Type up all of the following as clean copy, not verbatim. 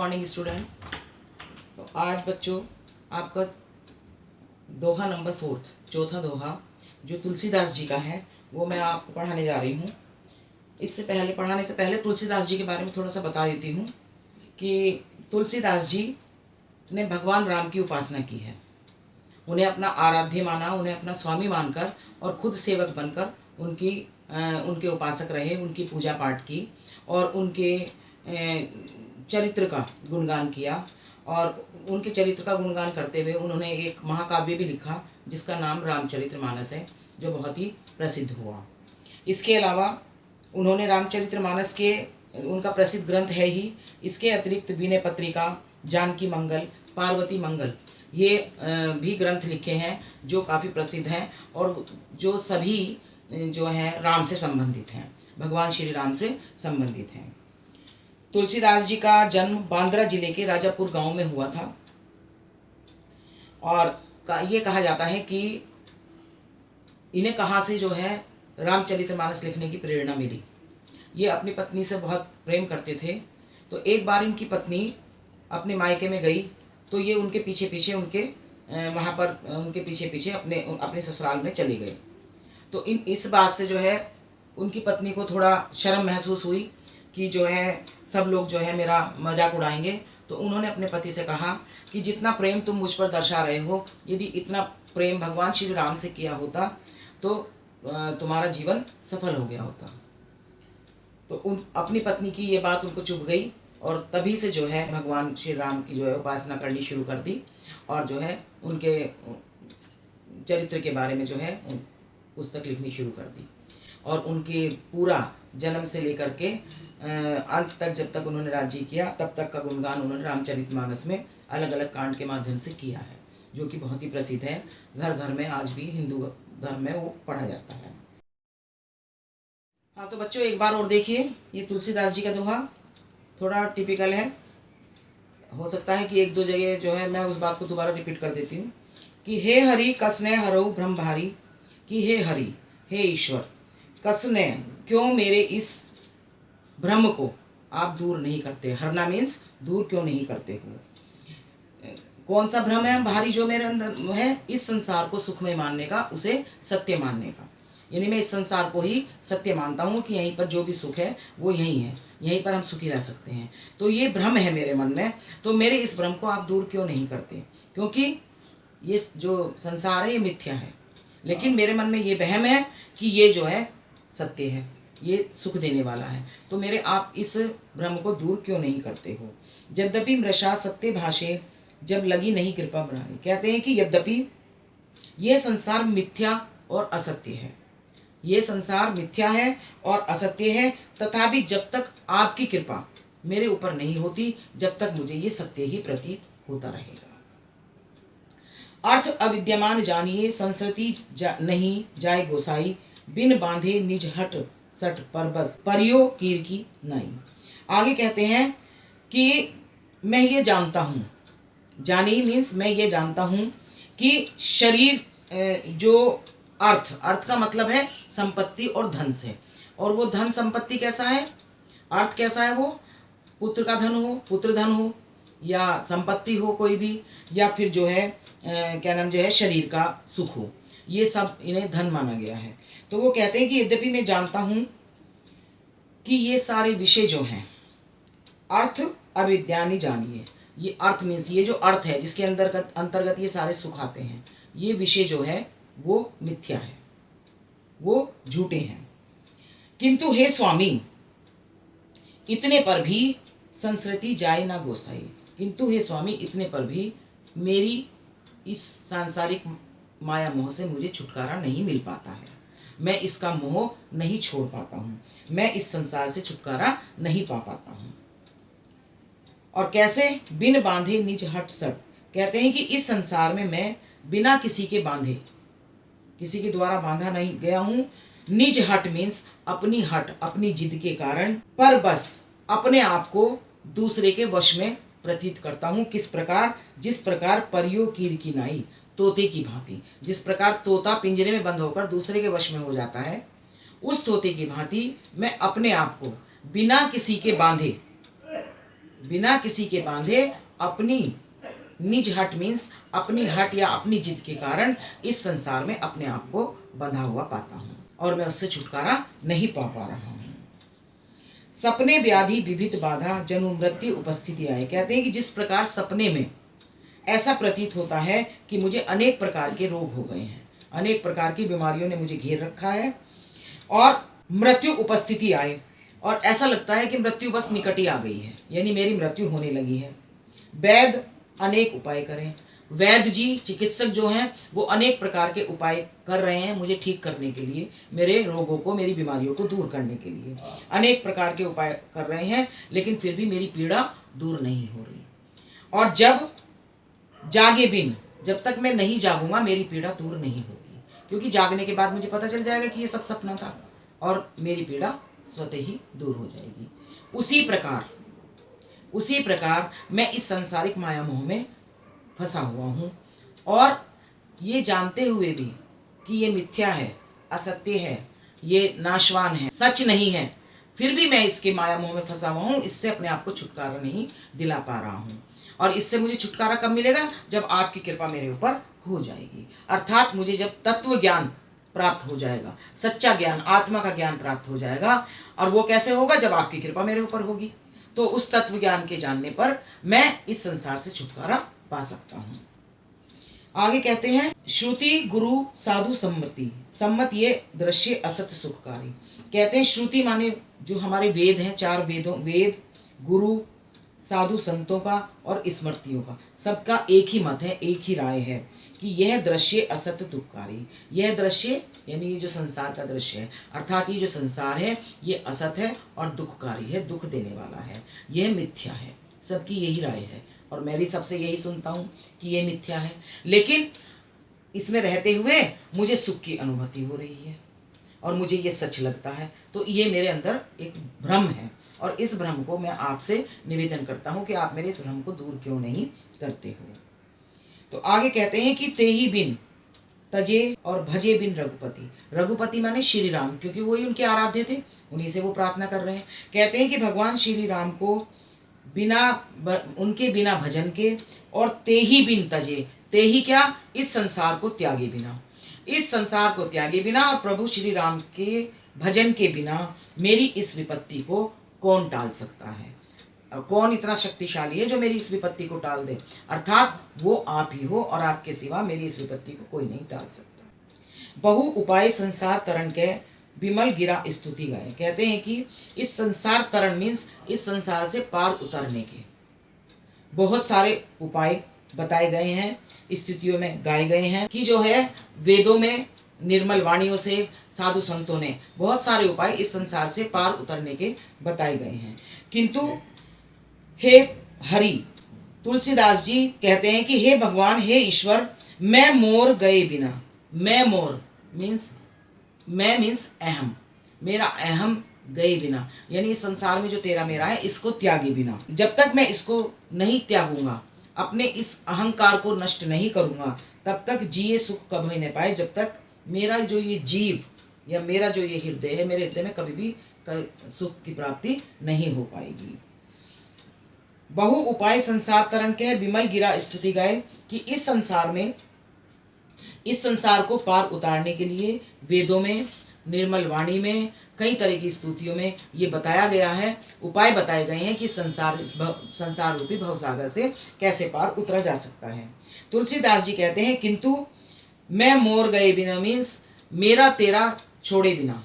Morning student. तो आज बच्चों आपका दोहा नंबर 4 चौथा दोहा जो तुलसीदास जी का है वो मैं आपको पढ़ाने जा रही हूँ। इससे पहले पढ़ाने से पहले तुलसीदास जी के बारे में थोड़ा सा बता देती हूँ कि तुलसीदास जी ने भगवान राम की उपासना की है। उन्हें अपना आराध्य माना, उन्हें अपना स्वामी मानकर और खुद सेवक बनकर उनके उपासक रहे, उनकी पूजा पाठ की और उनके चरित्र का गुणगान किया। और उनके चरित्र का गुणगान करते हुए उन्होंने एक महाकाव्य भी लिखा जिसका नाम रामचरितमानस है, जो बहुत ही प्रसिद्ध हुआ। इसके अलावा उन्होंने रामचरितमानस के उनका प्रसिद्ध ग्रंथ है ही, इसके अतिरिक्त विनय पत्रिका, जानकी मंगल, पार्वती मंगल ये भी ग्रंथ लिखे हैं जो काफ़ी प्रसिद्ध हैं और जो सभी जो हैं राम से संबंधित हैं, भगवान श्री राम से संबंधित हैं। तुलसीदास जी का जन्म बांद्रा जिले के राजापुर गांव में हुआ था और ये कहा जाता है कि इन्हें कहाँ से जो है रामचरितमानस लिखने की प्रेरणा मिली। ये अपनी पत्नी से बहुत प्रेम करते थे। तो एक बार इनकी पत्नी अपने मायके में गई तो ये उनके पीछे पीछे अपने ससुराल में चले गए। तो इस बात से जो है उनकी पत्नी को थोड़ा शर्म महसूस हुई कि जो है सब लोग जो है मेरा मजाक उड़ाएंगे। तो उन्होंने अपने पति से कहा कि जितना प्रेम तुम मुझ पर दर्शा रहे हो, यदि इतना प्रेम भगवान श्री राम से किया होता तो तुम्हारा जीवन सफल हो गया होता। तो अपनी पत्नी की ये बात उनको चुभ गई और तभी से जो है भगवान श्री राम की जो है उपासना करनी शुरू कर दी और जो है उनके चरित्र के बारे में जो है पुस्तक लिखनी शुरू कर दी। और उनके पूरा जन्म से लेकर के अंत तक, जब तक उन्होंने राज्य किया तब तक का गुणगान उन्होंने रामचरितमानस में अलग अलग कांड के माध्यम से किया है, जो कि बहुत ही प्रसिद्ध है। घर घर में आज भी हिंदू धर्म में वो पढ़ा जाता है। हाँ तो बच्चों एक बार और देखिए, ये तुलसीदास जी का दोहा थोड़ा टिपिकल है। हो सकता है कि एक दो जगह जो है मैं उस बात को दोबारा रिपीट कर देती हूँ कि हे हरि कसने हरऊ ब्रह्म भारी, कि हे हरि हे ईश्वर कसने क्यों मेरे इस भ्रम को आप दूर नहीं करते। हरना मीन्स दूर क्यों नहीं करते हो। कौन सा भ्रम है भारी जो मेरे अंदर है, इस संसार को सुखमय मानने का, उसे सत्य मानने का। यानी मैं इस संसार को ही सत्य मानता हूँ कि यहीं पर जो भी सुख है वो यहीं है, यहीं पर हम सुखी रह सकते हैं। तो ये भ्रम है मेरे मन में, तो मेरे इस भ्रम को आप दूर क्यों नहीं करते, क्योंकि ये जो संसार है ये मिथ्या है, लेकिन मेरे मन में ये वहम है कि ये जो है सत्य है, ये सुख देने वाला है। तो मेरे आप इस भ्रम को दूर क्यों नहीं करते हो। यद्यपि मृषा सत्य भाषे जब लगी नहीं कृपा बनाने। कहते हैं कि यद्यपि ये संसार मिथ्या और असत्य है, ये संसार मिथ्या है और असत्य है, तथापि जब तक आपकी कृपा मेरे ऊपर नहीं होती, जब तक मुझे ये सत्य ही प्रतीत होता रहेगा। अर्थ अविद्यमान जानिए संस्कृति नहीं जाए गोसाई, बिन बांधे निज हट सट पर बस परियो कीर की नाई। आगे कहते हैं कि मैं ये जानता हूँ, जानी मीन्स मैं ये जानता हूँ कि शरीर जो अर्थ का मतलब है संपत्ति और धन से, और वो धन संपत्ति कैसा है, अर्थ कैसा है, वो पुत्र का धन हो, पुत्र धन हो या संपत्ति हो कोई भी, या फिर जो है क्या नाम जो है शरीर का सुख हो, ये सब इन्हें धन माना गया है। तो वो कहते हैं कि यद्यपि मैं जानता हूँ कि ये सारे विषय जो हैं अर्थ अविद्यानि जानिए, ये अर्थ मीन्स ये जो अर्थ है जिसके अंतर्गत ये सारे सुख आते हैं, ये विषय जो है वो मिथ्या है, वो झूठे हैं। किंतु हे स्वामी इतने पर भी संस्कृति जाए ना गोसाई। किंतु हे स्वामी इतने पर भी मेरी इस सांसारिक माया मोह से मुझे छुटकारा नहीं मिल पाता है, मैं इसका मोह नहीं छोड़ पाता हूँ, मैं इस संसार से छुटकारा नहीं पा पाता हूँ। और कैसे, बिन बांधे निज हट सट। कहते हैं कि इस संसार में मैं बिना किसी के बांधे, किसी के द्वारा बांधा नहीं गया हूँ। निज हट मीन्स अपनी हट, अपनी जिद के कारण, पर बस अपने आप को दूसरे के वश में प्रतीत करता हूँ। किस प्रकार, जिस प्रकार परियो कीर की नाई, तोते की भांति। जिस प्रकार तोता पिंजरे में बंद होकर दूसरे के वश में हो जाता है, उस तोते की भांति मैं अपने आप को बिना किसी के बांधे बिना किसी के बांधे अपनी निज हट मीन्स अपनी हट या अपनी जिद के कारण इस संसार में अपने आप को बंधा हुआ पाता हूँ और मैं उससे छुटकारा नहीं पा रहा हूँ। सपने व्याधि विभिन्न बाधा जन्म मृत्यु उपस्थिति आए। कहते हैं कि जिस प्रकार सपने में ऐसा प्रतीत होता है कि मुझे अनेक प्रकार के रोग हो गए हैं, अनेक प्रकार की बीमारियों ने मुझे घेर रखा है और मृत्यु उपस्थिति आए और ऐसा लगता है कि मृत्यु बस निकट ही आ गई है, यानी मेरी मृत्यु होने लगी है। वैद्य अनेक उपाय करें। वैद्य जी चिकित्सक जो हैं वो अनेक प्रकार के उपाय कर रहे हैं मुझे ठीक करने के लिए, मेरे रोगों को, मेरी बीमारियों को दूर करने के लिए अनेक प्रकार के उपाय कर रहे हैं, लेकिन फिर भी मेरी पीड़ा दूर नहीं हो रही। और जब जागे बिन, जब तक मैं नहीं जागूंगा मेरी पीड़ा दूर नहीं होगी, क्योंकि जागने के बाद मुझे पता चल जाएगा कि ये सब सपना था और मेरी पीड़ा स्वतः ही दूर हो जाएगी। उसी प्रकार मैं इस सांसारिक माया मोह में फंसा हुआ हूँ और ये जानते हुए भी कि ये मिथ्या है, असत्य है, ये नाशवान है, सच नहीं है, फिर भी मैं इसके माया मोह में फंसा हुआ हूँ, इससे अपने आप को छुटकारा नहीं दिला पा रहा हूँ। और इससे मुझे छुटकारा कब मिलेगा? जब आपकी कृपा मेरे ऊपर हो जाएगी, अर्थात मुझे जब तत्व ज्ञान प्राप्त हो जाएगा, सच्चा ज्ञान, आत्मा का ज्ञान प्राप्त हो जाएगा। और वो कैसे होगा? जब आपकी कृपा मेरे ऊपर होगी। तो उस तत्व ज्ञान के जानने पर मैं इस संसार से छुटकारा पा सकता हूँ। आगे कहते हैं श्रुति गुरु साधु सम्मति। सम्मत ये दृश्य असत सुखकारी। कहते हैं श्रुति माने जो हमारे वेद हैं, 4 वेदों, वेद, गुरु, साधु संतों का और स्मृतियों का, सबका एक ही मत है, एक ही राय है कि यह दृश्य असत दुखकारी। यह दृश्य यानी ये जो संसार का दृश्य है, अर्थात ये जो संसार है ये असत है और दुखकारी है, दुख देने वाला है, यह मिथ्या है। सबकी यही राय है और मैं भी सबसे यही सुनता हूँ कि ये मिथ्या है, लेकिन इसमें रहते हुए मुझे सुख की अनुभूति हो रही है और मुझे ये सच लगता है। तो ये मेरे अंदर एक भ्रम है और इस भ्रम को मैं आपसे निवेदन करता हूँ कि आप मेरे इस भ्रम को दूर क्यों नहीं करते हो। तो आगे कहते हैं कि तेही बिन तजे और भजे बिन रघुपति। रघुपति माने श्री राम, क्योंकि वही उनके आराध्य थे, उन्हीं से वो प्रार्थना कर रहे हैं। कहते हैं कि भगवान श्री राम को उनके बिना भजन के और तेही बिन तजे, तेही क्या? इस संसार को त्यागे बिना, इस संसार को त्यागे बिना और प्रभु श्री राम के भजन के बिना मेरी इस विपत्ति को कौन टाल सकता है? और कौन इतना शक्तिशाली है जो मेरी इस विपत्ति को टाल दे? अर्थात वो आप ही हो और आपके सिवा मेरी इस विपत्ति को कोई नहीं टाल सकता। बहु उपाय संसार तरण के विमल गिरा स्तुति गाए। कहते हैं कि इस संसार तरण मीन्स इस संसार से पार उतरने के बहुत सारे उपाय बताए गए हैं, स्तुतियों में गाए गए हैं कि जो है वेदों में निर्मल वाणियों से साधु संतों ने बहुत सारे उपाय इस संसार से पार उतरने के बताए गए हैं। किंतु हे हरि, तुलसीदास जी कहते हैं कि हे भगवान, हे ईश्वर, मैं मोर गए बिना, मैं मोर मीन्स मैं मीन्स अहम, मेरा अहम गए बिना, यानी इस संसार में जो तेरा मेरा है इसको त्यागे बिना, जब तक मैं इसको नहीं त्यागूंगा, अपने इस अहंकार को नष्ट नहीं करूंगा, तब तक जिए सुख कभी न पाए। जब तक मेरा जो ये जीव या मेरा जो ये हृदय है, मेरे हृदय में कभी भी सुख की प्राप्ति नहीं हो पाएगी। बहु उपाय संसार तरण के विमल गिरा स्तुति गाए कि इस संसार में, इस संसार को पार उतारने के लिए वेदों में, निर्मल वाणी में, कई तरह की स्तुतियों में ये बताया गया है, उपाय बताए गए हैं कि संसार रूपी भवसागर से कैसे पार उतरा जा सकता है। तुलसीदास जी कहते हैं किंतु मैं मोर गए बिना मीन्स मेरा तेरा छोड़े बिना,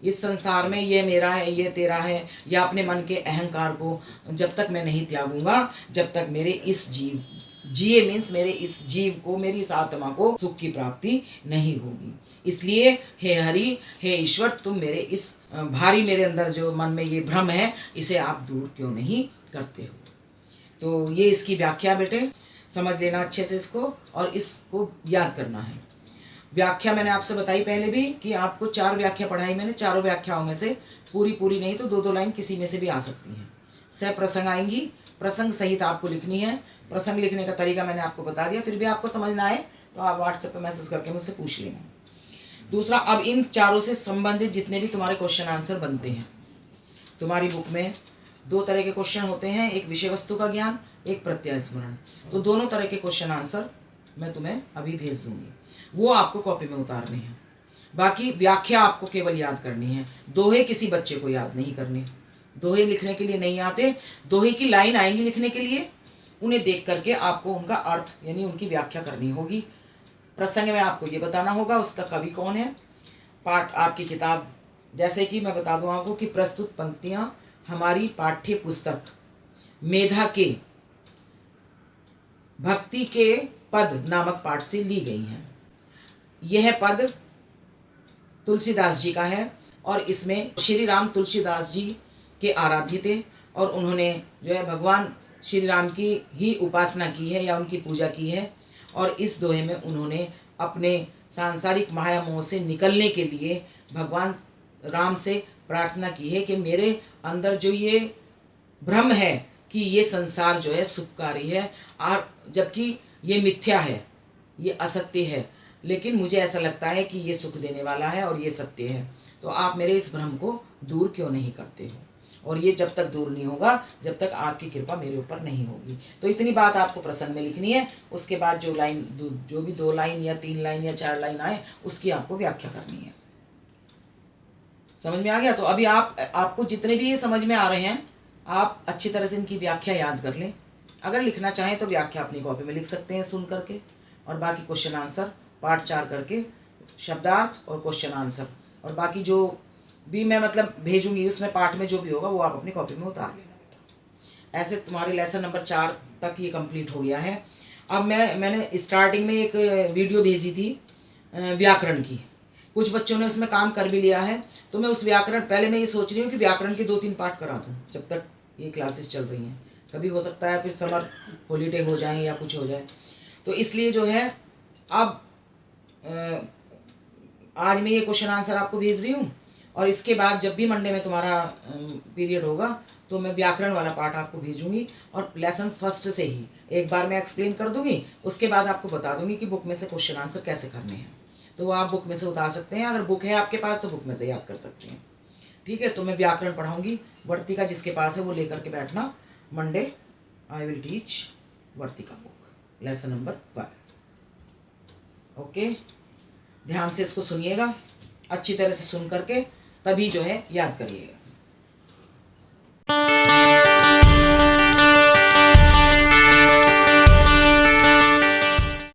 इस संसार में ये मेरा है, ये तेरा है, या अपने मन के अहंकार को जब तक मैं नहीं त्यागूंगा, जब तक मेरे इस जीव, जिए मीन्स मेरे इस जीव को, मेरी इस आत्मा को सुख की प्राप्ति नहीं होगी। इसलिए हे हरि, हे ईश्वर, तुम मेरे इस भारी, मेरे अंदर जो मन में ये भ्रम है, इसे आप दूर क्यों नहीं करते हो। तो ये इसकी व्याख्या बेटे, समझ लेना अच्छे से इसको और इसको याद करना है। व्याख्या मैंने आपसे बताई पहले भी कि आपको 4 व्याख्या पढ़ाई मैंने, चारों व्याख्याओं में से पूरी नहीं तो 2-2 लाइन किसी में से भी आ सकती हैं। सह प्रसंग आएंगी, प्रसंग सहित आपको लिखनी है। प्रसंग लिखने का तरीका मैंने आपको बता दिया, फिर भी आपको समझना आए तो आप व्हाट्सएप पर मैसेज करके मुझसे पूछ लेना। दूसरा, अब इन चारों से संबंधित जितने भी तुम्हारे क्वेश्चन आंसर बनते हैं तुम्हारी बुक में, दो तरह के क्वेश्चन होते हैं, एक विषय वस्तु का ज्ञान, एक प्रत्यय स्मरण। तो दोनों तरह के क्वेश्चन आंसर मैं तुम्हें अभी भेज दूंगी, वो आपको कॉपी में उतारने हैं। बाकी व्याख्या आपको केवल याद करनी है। दोहे किसी बच्चे को याद नहीं करने, दोहे लिखने के लिए नहीं आते। दोहे की लाइन आएंगी लिखने के लिए, उन्हें देख करके आपको उनका अर्थ यानी उनकी व्याख्या करनी होगी। प्रसंग में आपको ये बताना होगा उसका कवि कौन है। पाठ आपकी किताब, जैसे कि मैं बता दूं आपको कि प्रस्तुत पंक्तियां हमारी पाठ्य पुस्तक मेधा के भक्ति के पद नामक पाठ से ली गई हैं। यह पद तुलसीदास जी का है और इसमें श्री राम तुलसीदास जी के आराध्य थे और उन्होंने जो है भगवान श्री राम की ही उपासना की है या उनकी पूजा की है। और इस दोहे में उन्होंने अपने सांसारिक माया मोह से निकलने के लिए भगवान राम से प्रार्थना की है कि मेरे अंदर जो ये भ्रम है कि ये संसार जो है सुखकारी है और जबकि ये मिथ्या है, ये असत्य है, लेकिन मुझे ऐसा लगता है कि ये सुख देने वाला है और ये सत्य है। तो आप मेरे इस भ्रम को दूर क्यों नहीं करते हो? और ये जब तक दूर नहीं होगा, जब तक आपकी कृपा मेरे ऊपर नहीं होगी। तो इतनी बात आपको प्रसंग में लिखनी है। उसके बाद जो लाइन, जो भी 2 लाइन या 3 लाइन या 4 लाइन आए, उसकी आपको व्याख्या करनी है। समझ में आ गया? तो अभी आपको जितने भी ये समझ में आ रहे हैं, आप अच्छी तरह से इनकी व्याख्या याद कर लें। अगर लिखना चाहें तो व्याख्या अपनी कॉपी में लिख सकते हैं सुन करके, और बाकी क्वेश्चन आंसर पार्ट 4 करके शब्दार्थ और क्वेश्चन आंसर, और बाकी जो भी मैं मतलब भेजूंगी उसमें पार्ट में जो भी होगा वो आप अपनी कॉपी में उतार लेना बेटा। ऐसे तुम्हारे लेसन नंबर 4 तक ये कंप्लीट हो गया है। अब मैंने स्टार्टिंग में एक वीडियो भेजी थी व्याकरण की, कुछ बच्चों ने उसमें काम कर भी लिया है। तो मैं उस व्याकरण, पहले मैं ये सोच रही हूँ कि व्याकरण के 2-3 पार्ट करा दूँ जब तक ये क्लासेस चल रही हैं। कभी हो सकता है फिर समर हॉलीडे हो जाए या कुछ हो जाए, तो इसलिए जो है अब आज मैं ये क्वेश्चन आंसर आपको भेज रही हूँ। और इसके बाद जब भी मंडे में तुम्हारा पीरियड होगा तो मैं व्याकरण वाला पार्ट आपको भेजूंगी और लेसन फर्स्ट से ही एक बार मैं एक्सप्लेन कर दूंगी। उसके बाद आपको बता दूंगी कि बुक में से क्वेश्चन आंसर कैसे करने हैं। तो वो आप बुक में से उतार सकते हैं, अगर बुक है आपके पास तो बुक में से याद कर सकते हैं। ठीक है, तो मैं व्याकरण पढ़ाऊँगी। वर्तिका जिसके पास है वो लेकर के बैठना। Monday I will teach Vartika book lesson number 1। Okay, ध्यान से इसको सुनिएगा, अच्छी तरह से सुन करके तभी जो है याद करिएगा।